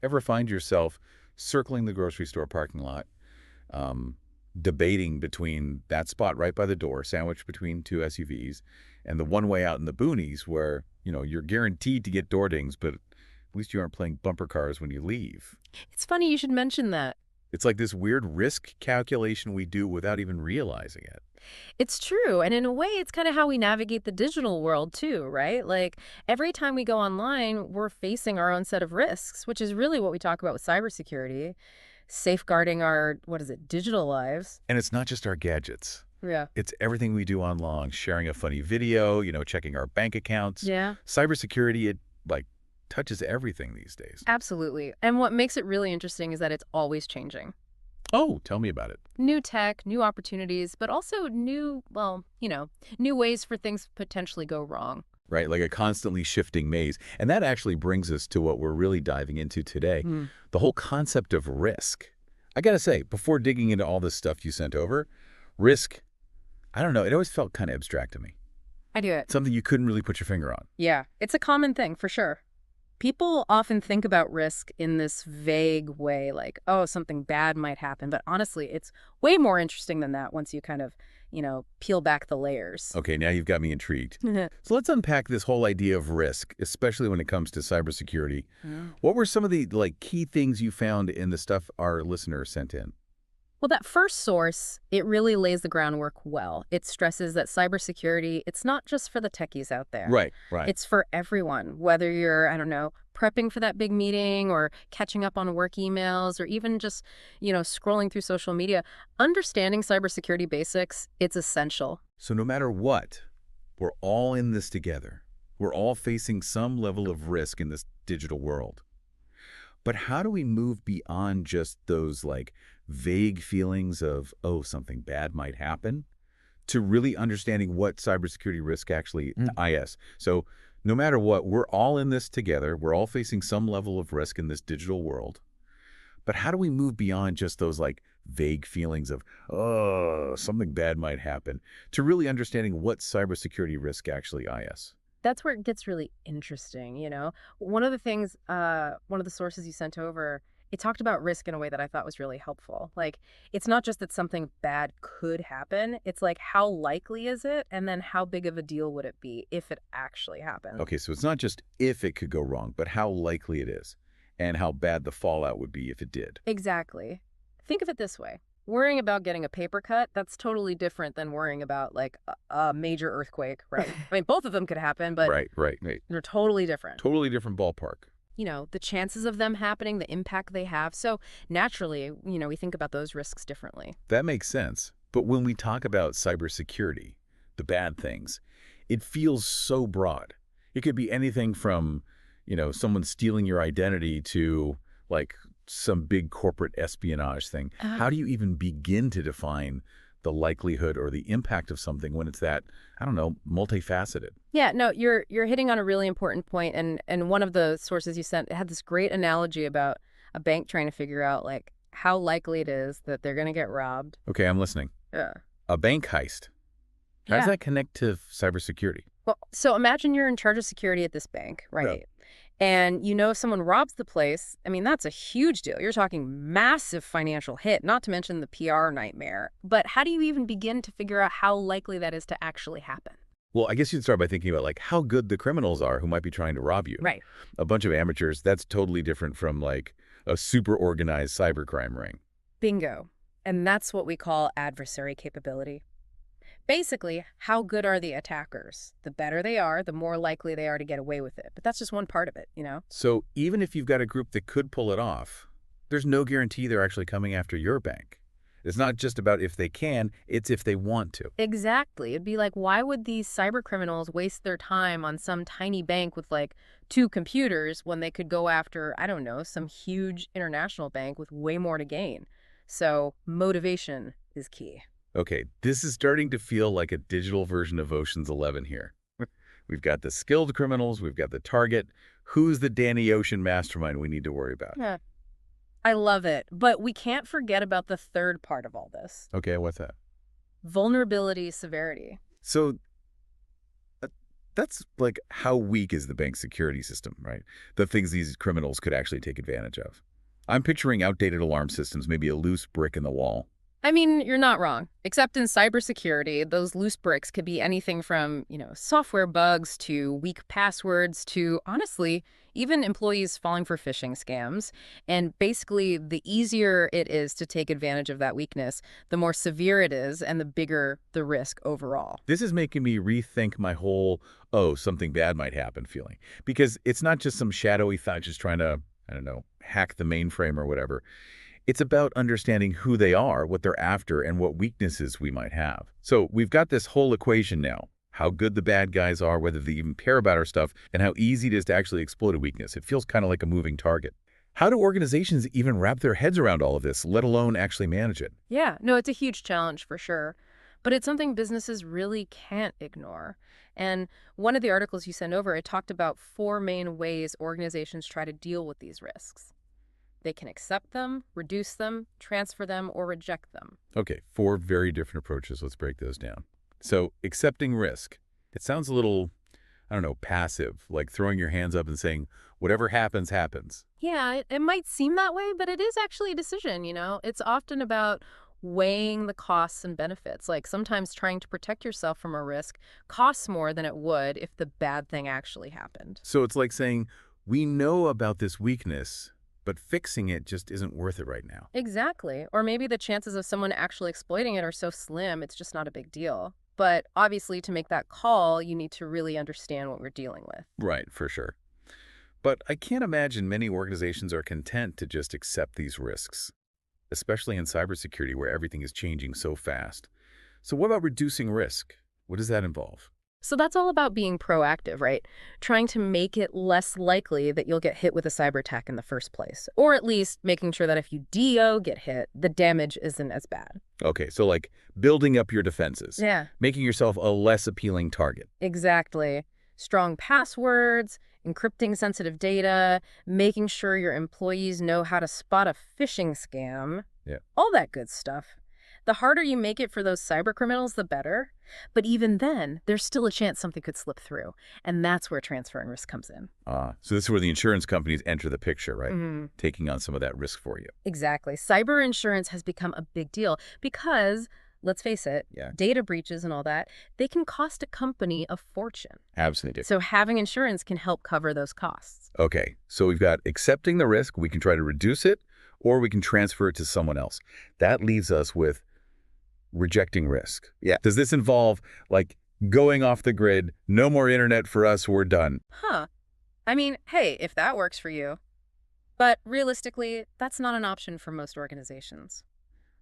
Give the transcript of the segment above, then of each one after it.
Ever find yourself circling the grocery store parking lot, um, debating between that spot right by the door, sandwiched between two SUVs, and the one way out in the boonies where, you're guaranteed to get door dings, but at least you aren't playing bumper cars when you leave. It's funny you should mention that. It's like this weird risk calculation we do without even realizing it. It's true. And in a way, it's kind of how we navigate the digital world too, right? Like every time we go online, we're facing our own set of risks, which is really what we talk about with cybersecurity, safeguarding our, what is it, digital lives. And it's not just our gadgets. Yeah. It's everything we do online, sharing a funny video, checking our bank accounts. Yeah, Cybersecurity, it like touches everything these days. absolutely. And what makes it really interesting is that it's always changing. Oh, tell me about it. New tech, new opportunities, but also new, well, new ways for things to potentially go wrong. Right, like a constantly shifting maze. And that actually brings us to what we're really diving into today, Hmm. the whole concept of risk. I gotta say, before digging into all this stuff you sent over, risk, I don't know, it always felt kind of abstract to me. I do it. Something you couldn't really put your finger on. Yeah, it's a common thing for sure. People often think about risk in this vague way, like, oh, something bad might happen. But honestly, it's way more interesting than that once you kind of, peel back the layers. Okay, now you've got me intrigued. So let's unpack this whole idea of risk, especially when it comes to cybersecurity. Yeah. What were some of the key things you found in the stuff our listeners sent in? Well, that first source, it really lays the groundwork well. It stresses that cybersecurity, it's not just for the techies out there. Right, right. It's for everyone, whether you're, I don't know, prepping for that big meeting or catching up on work emails or even just, scrolling through social media. Understanding cybersecurity basics, it's essential. So no matter what, we're all in this together. We're all facing some level of risk in this digital world. But how do we move beyond just those vague feelings of, oh, something bad might happen, to really understanding what cybersecurity risk actually is? So no matter what, we're all in this together. We're all facing some level of risk in this digital world. But how do we move beyond just those vague feelings of, oh, something bad might happen, to really understanding what cybersecurity risk actually is? That's where it gets really interesting. One of the things, one of the sources you sent over, it talked about risk in a way that I thought was really helpful. Like, it's not just that something bad could happen. It's like, how likely is it? And then how big of a deal would it be if it actually happened? Okay, so it's not just if it could go wrong, but how likely it is and how bad the fallout would be if it did. Exactly. Think of it this way. Worrying about getting a paper cut, that's totally different than worrying about a major earthquake, right? I mean, both of them could happen, but Right. they're totally different. Totally different ballpark. The chances of them happening, the impact they have. So naturally, we think about those risks differently. That makes sense. But when we talk about cybersecurity, the bad things, it feels so broad. It could be anything from, someone stealing your identity to some big corporate espionage thing. How do you even begin to define the likelihood or the impact of something when it's that, I don't know, multifaceted? Yeah, no, you're hitting on a really important point, and one of the sources you sent had this great analogy about a bank trying to figure out how likely it is that they're going to get robbed. Okay, I'm listening. Yeah. A bank heist. How does Yeah. that connect to cybersecurity? Well, so imagine you're in charge of security at this bank, right? And if someone robs the place, I mean, that's a huge deal. You're talking massive financial hit, not to mention the PR nightmare. But how do you even begin to figure out how likely that is to actually happen? Well, I guess you'd start by thinking about how good the criminals are who might be trying to rob you. Right. A bunch of amateurs, that's totally different from a super organized cybercrime ring. Bingo. And that's what we call adversary capability. Basically, how good are the attackers? The better they are, the more likely they are to get away with it. But that's just one part of it. So even if you've got a group that could pull it off, there's no guarantee they're actually coming after your bank. It's not just about if they can, it's if they want to. Exactly. It'd be like, why would these cyber criminals waste their time on some tiny bank with 2 computers when they could go after, I don't know, some huge international bank with way more to gain? So motivation is key. Okay, this is starting to feel like a digital version of Ocean's 11 here. We've got the skilled criminals, we've got the target. Who's the Danny Ocean mastermind we need to worry about? Yeah. I love it. But we can't forget about the third part of all this. Okay, what's that? Vulnerability severity. So That's like how weak is the bank's security system, right? The things these criminals could actually take advantage of. I'm picturing outdated alarm systems, maybe a loose brick in the wall. I mean, you're not wrong. Except in cybersecurity, those loose bricks could be anything from, software bugs to weak passwords to, honestly, even employees falling for phishing scams. And basically, the easier it is to take advantage of that weakness, the more severe it is and the bigger the risk overall. This is making me rethink my whole, oh, something bad might happen feeling. Because it's not just some shadowy thought just trying to, I don't know, hack the mainframe or whatever. It's about understanding who they are, what they're after, and what weaknesses we might have. So we've got this whole equation now. How good the bad guys are, whether they even care about our stuff, and how easy it is to actually exploit a weakness. It feels kind of like a moving target. How do organizations even wrap their heads around all of this, let alone actually manage it? Yeah, no, it's a huge challenge for sure. But it's something businesses really can't ignore. And one of the articles you sent over, it talked about four main ways organizations try to deal with these risks. They can accept them, reduce them, transfer them, or reject them. Okay, four very different approaches. Let's break those down. So accepting risk. It sounds a little, I don't know, passive, like throwing your hands up and saying, whatever happens, happens. Yeah, it might seem that way, but it is actually a decision. It's often about weighing the costs and benefits. Like sometimes trying to protect yourself from a risk costs more than it would if the bad thing actually happened. So it's like saying, we know about this weakness, but fixing it just isn't worth it right now. Exactly. Or maybe the chances of someone actually exploiting it are so slim, it's just not a big deal. But obviously, to make that call, you need to really understand what we're dealing with. Right, for sure. But I can't imagine many organizations are content to just accept these risks, especially in cybersecurity where everything is changing so fast. So what about reducing risk? What does that involve? So that's all about being proactive, right? Trying to make it less likely that you'll get hit with a cyber attack in the first place. Or at least making sure that if you DO get hit, the damage isn't as bad. Okay, so like building up your defenses, Yeah, making yourself a less appealing target. exactly. Strong passwords, encrypting sensitive data, making sure your employees know how to spot a phishing scam, Yeah. all that good stuff. The harder you make it for those cyber criminals, the better. But even then, there's still a chance something could slip through. And that's where transferring risk comes in. So this is where the insurance companies enter the picture, right? Mhm. Taking on some of that risk for you. Exactly. Cyber insurance has become a big deal because, let's face it, Yeah, data breaches and all that, they can cost a company a fortune. absolutely. So having insurance can help cover those costs. Okay, so we've got accepting the risk. We can try to reduce it, or we can transfer it to someone else. That leaves us with rejecting risk. Yeah. Does this involve, like, going off the grid, no more internet for us, we're done? Huh. I mean, hey, if that works for you. But realistically, that's not an option for most organizations.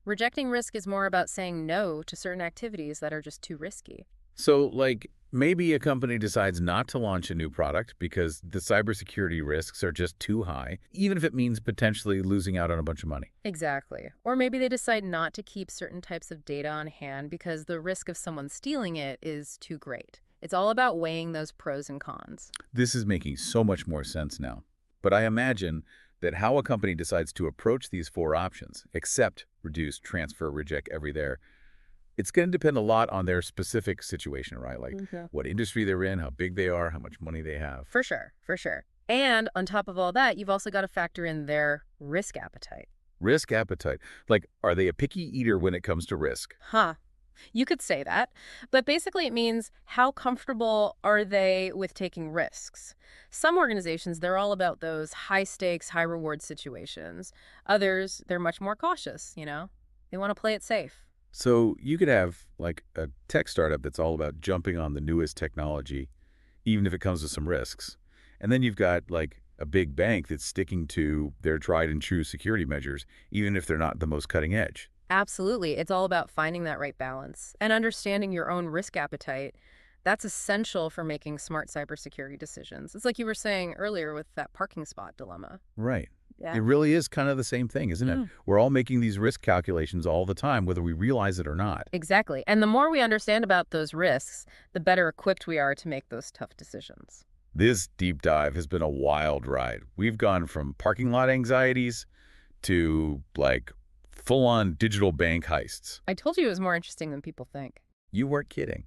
Rejecting risk is more about saying no to certain activities that are just too risky. So, like, maybe a company decides not to launch a new product because the cybersecurity risks are just too high, even if it means potentially losing out on a bunch of money. Exactly. Or maybe they decide not to keep certain types of data on hand because the risk of someone stealing it is too great. It's all about weighing those pros and cons. This is making so much more sense now. But I imagine that how a company decides to approach these four options, accept, reduce, transfer, reject, every there, it's going to depend a lot on their specific situation, right? Like Mhm. what industry they're in, how big they are, how much money they have. For sure, for sure. And on top of all that, you've also got to factor in their risk appetite. Risk appetite. Like, are they a picky eater when it comes to risk? Huh. You could say that, but basically it means how comfortable are they with taking risks? Some organizations, they're all about those high stakes, high reward situations. Others, they're much more cautious. They want to play it safe. So you could have like a tech startup that's all about jumping on the newest technology, even if it comes with some risks. And then you've got like a big bank that's sticking to their tried and true security measures, even if they're not the most cutting edge. Absolutely. It's all about finding that right balance and understanding your own risk appetite. That's essential for making smart cybersecurity decisions. It's like you were saying earlier with that parking spot dilemma. Right. Yeah. It really is kind of the same thing, isn't it? Mm. We're all making these risk calculations all the time, whether we realize it or not. Exactly. And the more we understand about those risks, the better equipped we are to make those tough decisions. This deep dive has been a wild ride. We've gone from parking lot anxieties to like full-on digital bank heists. I told you it was more interesting than people think. You weren't kidding.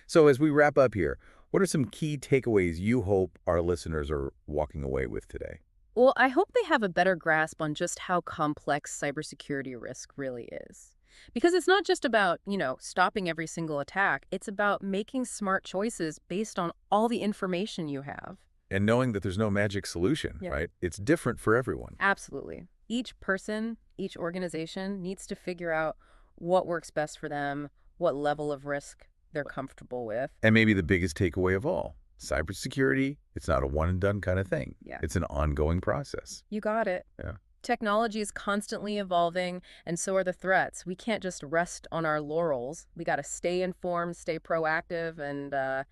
So as we wrap up here, What are some key takeaways you hope our listeners are walking away with today? Well, I hope they have a better grasp on just how complex cybersecurity risk really is. Because it's not just about, stopping every single attack. It's about making smart choices based on all the information you have. And knowing that there's no magic solution, Yeah. right? It's different for everyone. Absolutely. Each person, each organization needs to figure out what works best for them, what level of risk they're comfortable with. And maybe the biggest takeaway of all, cybersecurity, it's not a one and done kind of thing. Yeah. It's an ongoing process. You got it. Yeah. Technology is constantly evolving, and so are the threats. We can't just rest on our laurels. We got to stay informed, stay proactive, and,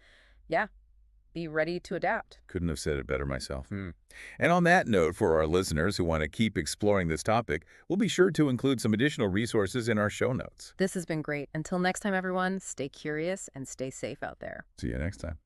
yeah, be ready to adapt. Couldn't have said it better myself. And on that note, for our listeners who want to keep exploring this topic, we'll be sure to include some additional resources in our show notes. This has been great. Until next time, everyone, stay curious and stay safe out there. See you next time.